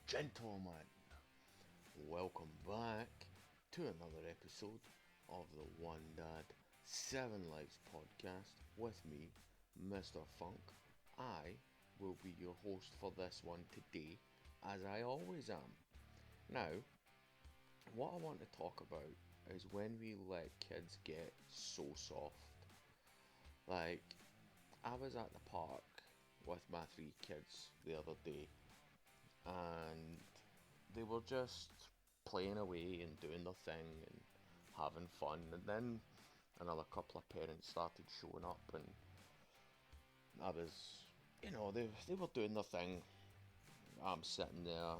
Gentlemen, welcome back to another episode of the One Dad Seven Lives podcast with me, Mr. Funk. I will be your host for this one today, as I always am. Now, what I want to talk about is when we let kids get so soft. Like, I was at the park with my three kids the other day, and they were just playing away and doing their thing and having fun. And then another couple of parents started showing up, and I was, they were doing their thing. I'm sitting there,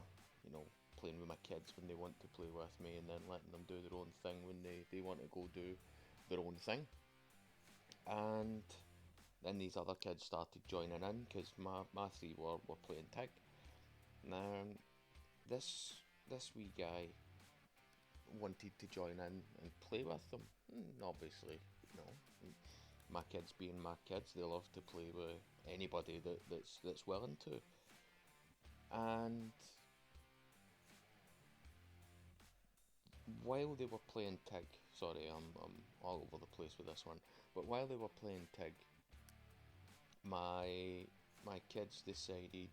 playing with my kids when they want to play with me, and then letting them do their own thing when they want to go do their own thing. And then these other kids started joining in because my three were playing tag. Now, this this wee guy wanted to join in and play with them. Obviously, you know, my kids being my kids, they love to play with anybody that's willing to. And while they were playing tag, sorry, I'm all over the place with this one, but while they were playing tag, my my kids decided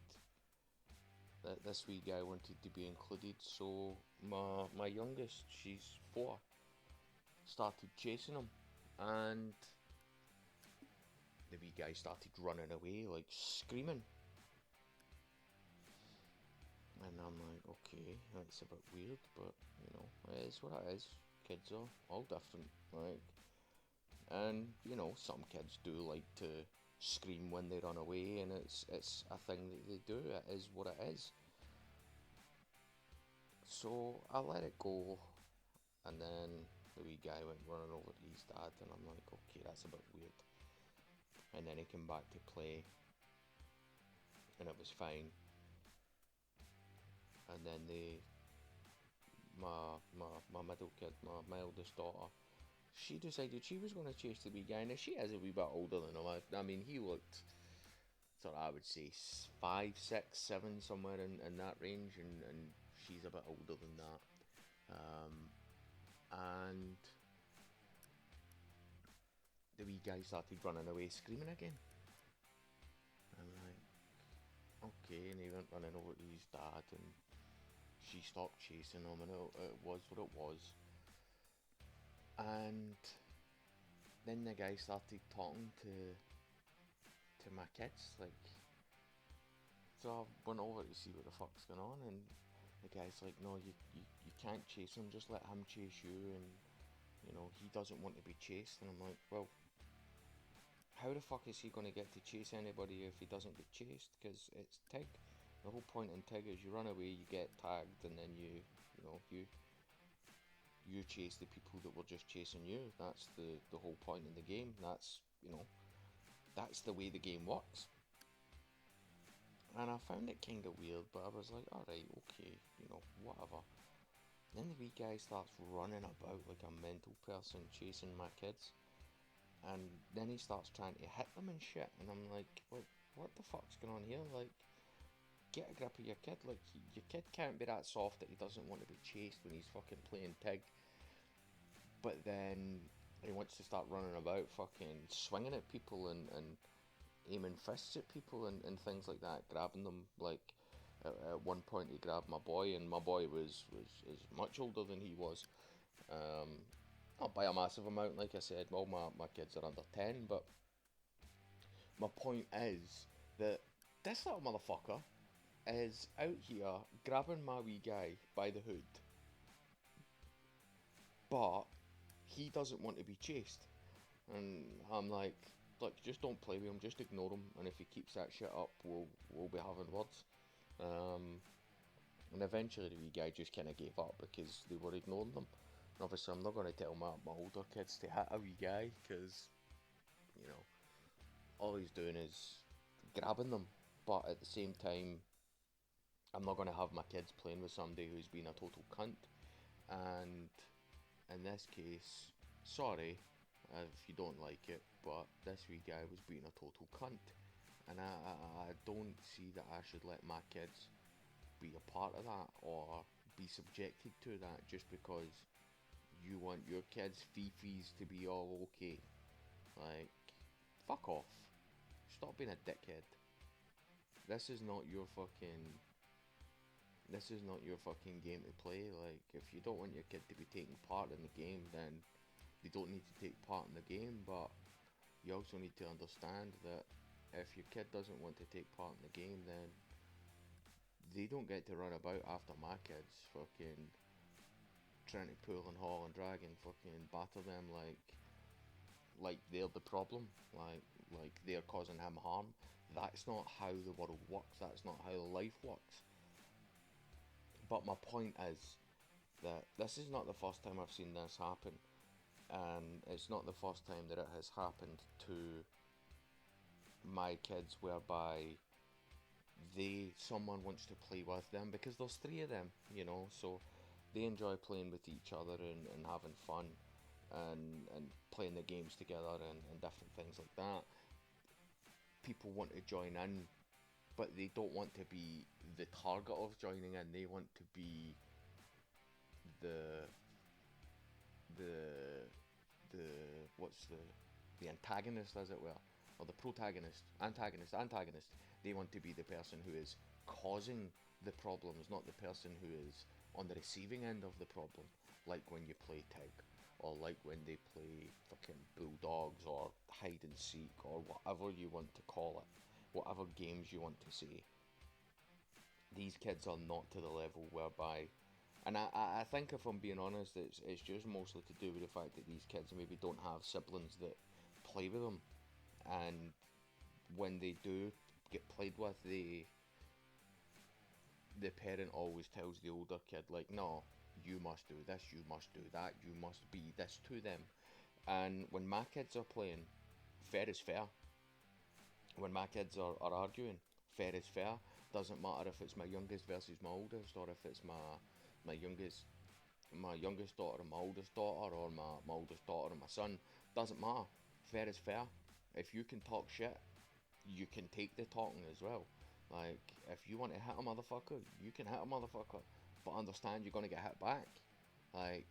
that this wee guy wanted to be included. So my youngest, she's 4, started chasing him, and the wee guy started running away, like screaming. And I'm like, okay, that's a bit weird, but it is what it is. Kids are all different, like, and some kids do like to scream when they run away, and it's a thing that they do. It is what it is. So I let it go, and then the wee guy went running over to his dad, and I'm like, okay, that's a bit weird. And then he came back to play, and it was fine. And then my middle kid, my eldest daughter, she decided she was going to chase the wee guy. Now, she is a wee bit older than him. I mean, he looked, sort of, I would say, 5, 6, 7, somewhere in that range, and she's a bit older than that. And the wee guy started running away, screaming again. I'm like, okay, and he went running over to his dad, and she stopped chasing him, and it was what it was. And then the guy started talking to my kids, like, so I went over to see what the fuck's going on, and the guy's like, no, you can't chase him, just let him chase you, and he doesn't want to be chased. And I'm like, well, how the fuck is he going to get to chase anybody if he doesn't get chased? Because it's TIG. The whole point in TIG is you run away, you get tagged, and then you chase the people that were just chasing you. That's the whole point in the game. That's the way the game works. And I found it kind of weird, but I was like, alright, okay, whatever. Then the wee guy starts running about like a mental person chasing my kids. And then he starts trying to hit them and shit. And I'm like, what the fuck's going on here? Like, get a grip of your kid. Like, your kid can't be that soft that he doesn't want to be chased when he's fucking playing pig. But then he wants to start running about fucking swinging at people and aiming fists at people and things like that, grabbing them. Like, at one point he grabbed my boy, and my boy was is much older than he was. Um, Not by a massive amount, like I said. Well, my kids are under 10, but my point is that this little motherfucker is out here grabbing my wee guy by the hood, but he doesn't want to be chased. And I'm like, look, just don't play with him, just ignore him, and if he keeps that shit up, we'll be having words. And eventually the wee guy just kind of gave up because they were ignoring them. And obviously I'm not going to tell my older kids to hit a wee guy because, you know, all he's doing is grabbing them. But at the same time, I'm not going to have my kids playing with somebody who's been a total cunt. And in this case, sorry if you don't like it, but this wee guy was being a total cunt. And I don't see that I should let my kids be a part of that or be subjected to that just because you want your kids' fifis to be all okay. Like, fuck off. Stop being a dickhead. This is not your fucking. This is not your fucking game to play. Like, if you don't want your kid to be taking part in the game, then they don't need to take part in the game. But you also need to understand that if your kid doesn't want to take part in the game, then they don't get to run about after my kids fucking trying to pull and haul and drag and fucking batter them like they're the problem, like they're causing him harm. That's not how the world works. That's not how life works. But my point is that this is not the first time I've seen this happen, and it's not the first time that it has happened to my kids, whereby someone wants to play with them because there's three of them, so they enjoy playing with each other and having fun and playing the games together and different things like that. People want to join in, but they don't want to be the target of joining in. They want to be the the the what's the antagonist, as it were, or the protagonist, antagonist. They want to be the person who is causing the problems, not the person who is on the receiving end of the problem. Like when you play tag, or like when they play fucking bulldogs, or hide and seek, or whatever you want to call it, whatever games you want to say. These kids are not to the level whereby, and I think if I'm being honest, it's just mostly to do with the fact that these kids maybe don't have siblings that play with them, and when they do get played with, the parent always tells the older kid, like, no, you must do this, you must do that, you must be this to them. And when my kids are playing, fair is fair. When my kids are arguing, fair is fair. Doesn't matter if it's my youngest versus my oldest, or if it's my youngest my youngest daughter and my oldest daughter, or my oldest daughter and my son. Doesn't matter. Fair is fair. If you can talk shit, you can take the talking as well. Like, if you want to hit a motherfucker, you can hit a motherfucker, but understand you're gonna get hit back. Like,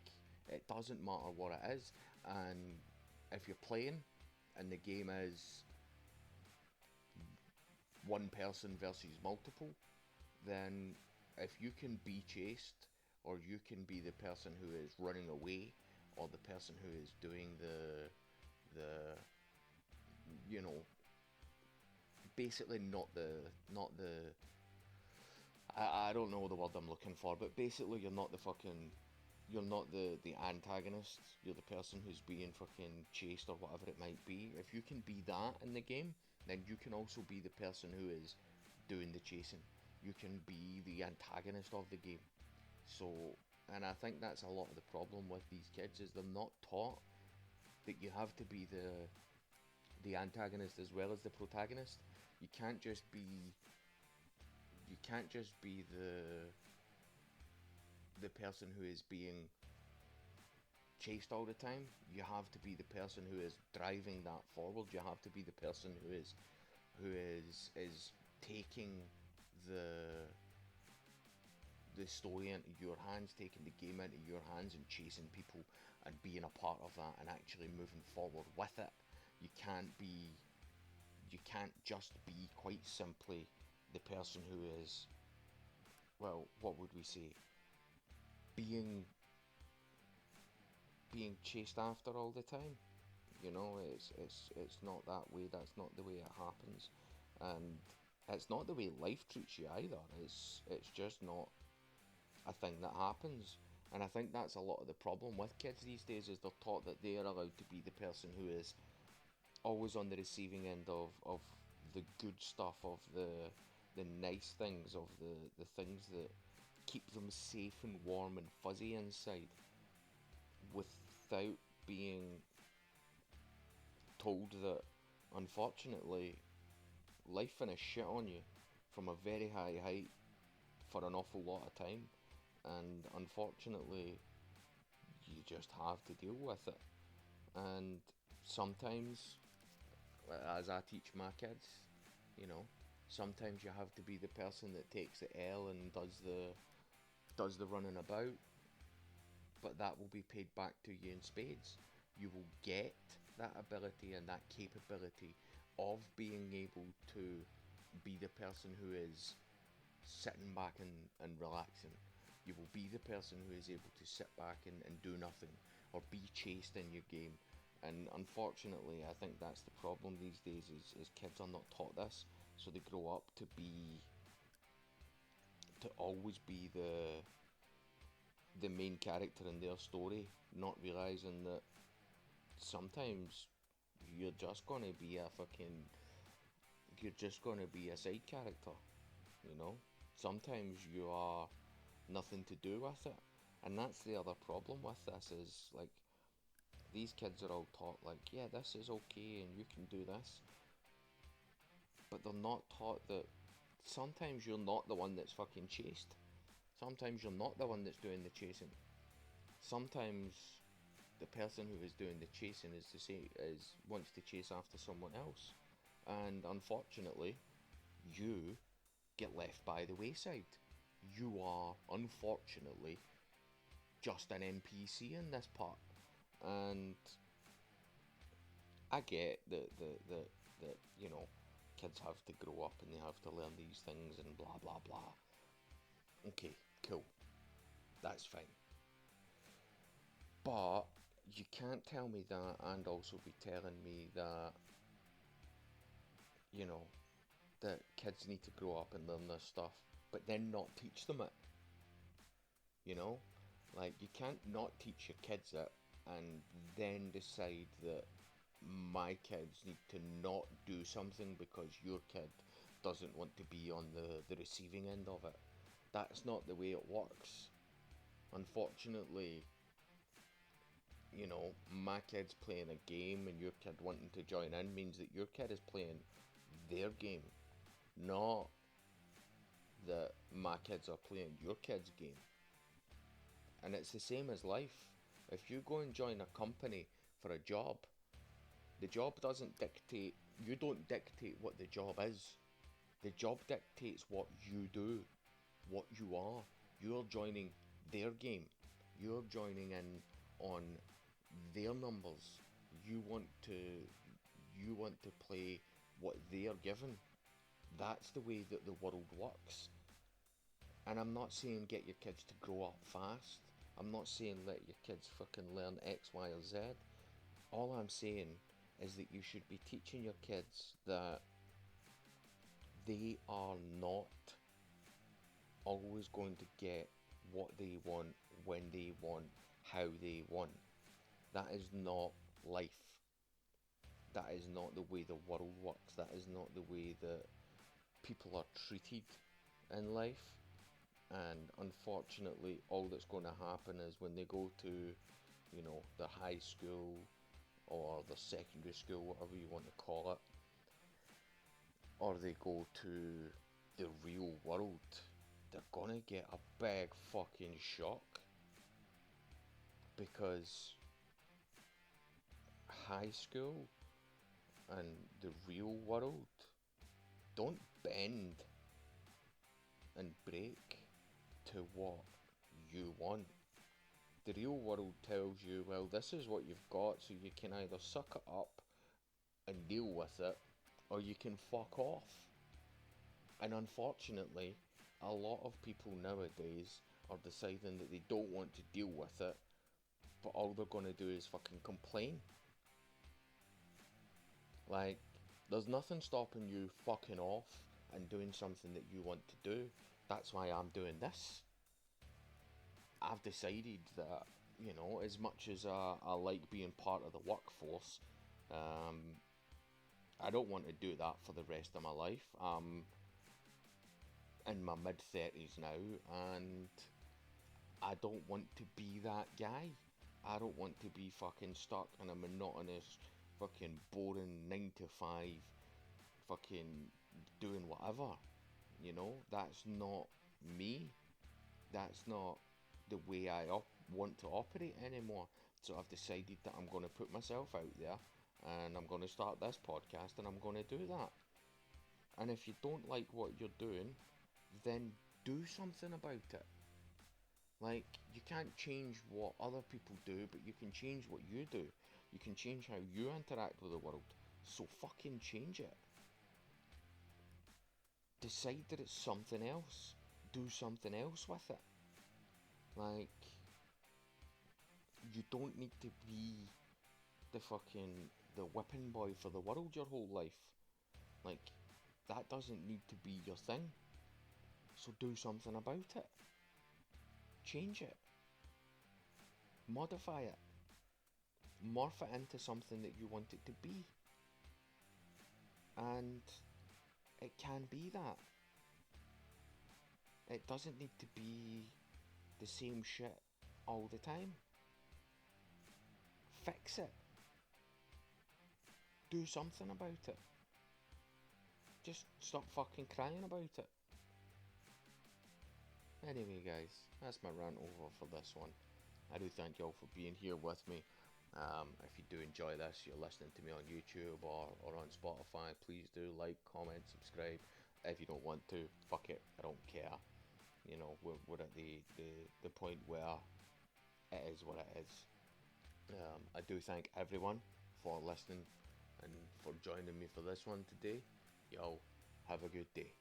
it doesn't matter what it is, and if you're playing, and the game is one person versus multiple, then if you can be chased, or you can be the person who is running away, or the person who is doing the basically not the I don't know the word I'm looking for, but basically you're not the antagonist. You're the person who's being fucking chased, or whatever it might be. If you can be that in the game, then you can also be the person who is doing the chasing. You can be the antagonist of the game. So, and I think that's a lot of the problem with these kids, is they're not taught that you have to be the antagonist as well as the protagonist. You can't just be the person who is being chased all the time. You have to be the person who is driving that forward. You have to be the person who is taking the the story into your hands, taking the game into your hands, and chasing people and being a part of that and actually moving forward with it. You can't be you can't just be, quite simply, the person who is, well, what would we say, being chased after all the time. It's not that way. That's not the way it happens, and it's not the way life treats you either. It's just not a thing that happens. And I think that's a lot of the problem with kids these days, is they're taught that they are allowed to be the person who is always on the receiving end of the good stuff, of the nice things, of the things that keep them safe and warm and fuzzy inside, without being told that, unfortunately, life finished shit on you from a very high height for an awful lot of time, and unfortunately you just have to deal with it. And sometimes, as I teach my kids, you know, Sometimes you have to be the person that takes the L and does the running about, but that will be paid back to you in spades. You will get that ability and that capability of being able to be the person who is sitting back and relaxing. You will be the person who is able to sit back and do nothing or be chased in your game. And unfortunately, I think that's the problem these days is kids are not taught this, so they grow up to always be the main character in their story, not realizing that sometimes you're just gonna be a fucking you're just gonna be a side character, you know? Sometimes you are nothing to do with it. And that's the other problem with this is like these kids are all taught like, yeah, this is okay and you can do this. But they're not taught that sometimes you're not the one that's fucking chased. Sometimes you're not the one that's doing the chasing. Sometimes the person who is doing the chasing is wants to chase after someone else. And unfortunately, you get left by the wayside. You are unfortunately just an NPC in this part. And I get that you know kids have to grow up and they have to learn these things and blah blah blah. Okay, cool, that's fine. But you can't tell me that and also be telling me that you know that kids need to grow up and learn this stuff, but then not teach them it. You know, like you can't not teach your kids it and then decide that my kids need to not do something because your kid doesn't want to be on the receiving end of it. That's not the way it works. Unfortunately, you know, my kid's playing a game and your kid wanting to join in means that your kid is playing their game, not that my kids are playing your kid's game. And it's the same as life. If you go and join a company for a job, the job doesn't dictate, you don't dictate what the job is. The job dictates what you do, what you are. You're joining their game. You're joining in on their numbers. You want to you want to play what they're given. That's the way that the world works. And I'm not saying get your kids to grow up fast. I'm not saying let your kids fucking learn X, Y, or Z. All I'm saying is that you should be teaching your kids that they are not always going to get what they want, when they want, how they want. That is not life. That is not the way the world works. That is not the way that people are treated in life. And unfortunately, all that's going to happen is when they go to, you know, the high school or the secondary school, whatever you want to call it, or they go to the real world, they're gonna get a big fucking shock because high school and the real world don't bend and break to what you want. The real world tells you, well, this is what you've got, so you can either suck it up and deal with it, or you can fuck off. And unfortunately, a lot of people nowadays are deciding that they don't want to deal with it, but all they're gonna do is fucking complain. Like, there's nothing stopping you fucking off and doing something that you want to do. That's why I'm doing this. I've decided that, you know, as much as I like being part of the workforce, um, I don't want to do that for the rest of my life. I'm in my mid 30s now, and I don't want to be that guy. I don't want to be fucking stuck in a monotonous, fucking boring 9 to 5, fucking doing whatever. You know, that's not me. That's not the way I want to operate anymore. So I've decided that I'm going to put myself out there and I'm going to start this podcast and I'm going to do that. And if you don't like what you're doing, then do something about it. Like, you can't change what other people do, but you can change what you do. You can change how you interact with the world. So fucking change it. Decide that it's something else. Do something else with it. Like, you don't need to be the whipping boy for the world your whole life. Like, that doesn't need to be your thing. So do something about it. Change it. Modify it. Morph it into something that you want it to be. And it can be that. It doesn't need to be the same shit all the time. Fix it. Do something about it. Just stop fucking crying about it. Anyway, guys, that's my rant over for this one. I do thank y'all for being here with me. If you do enjoy this, you're listening to me on YouTube or on Spotify, please do like, comment, subscribe. If you don't want to, fuck it, I don't care. You know, we're at the point where it is what it is. I do thank everyone for listening and for joining me for this one today. Yo, have a good day.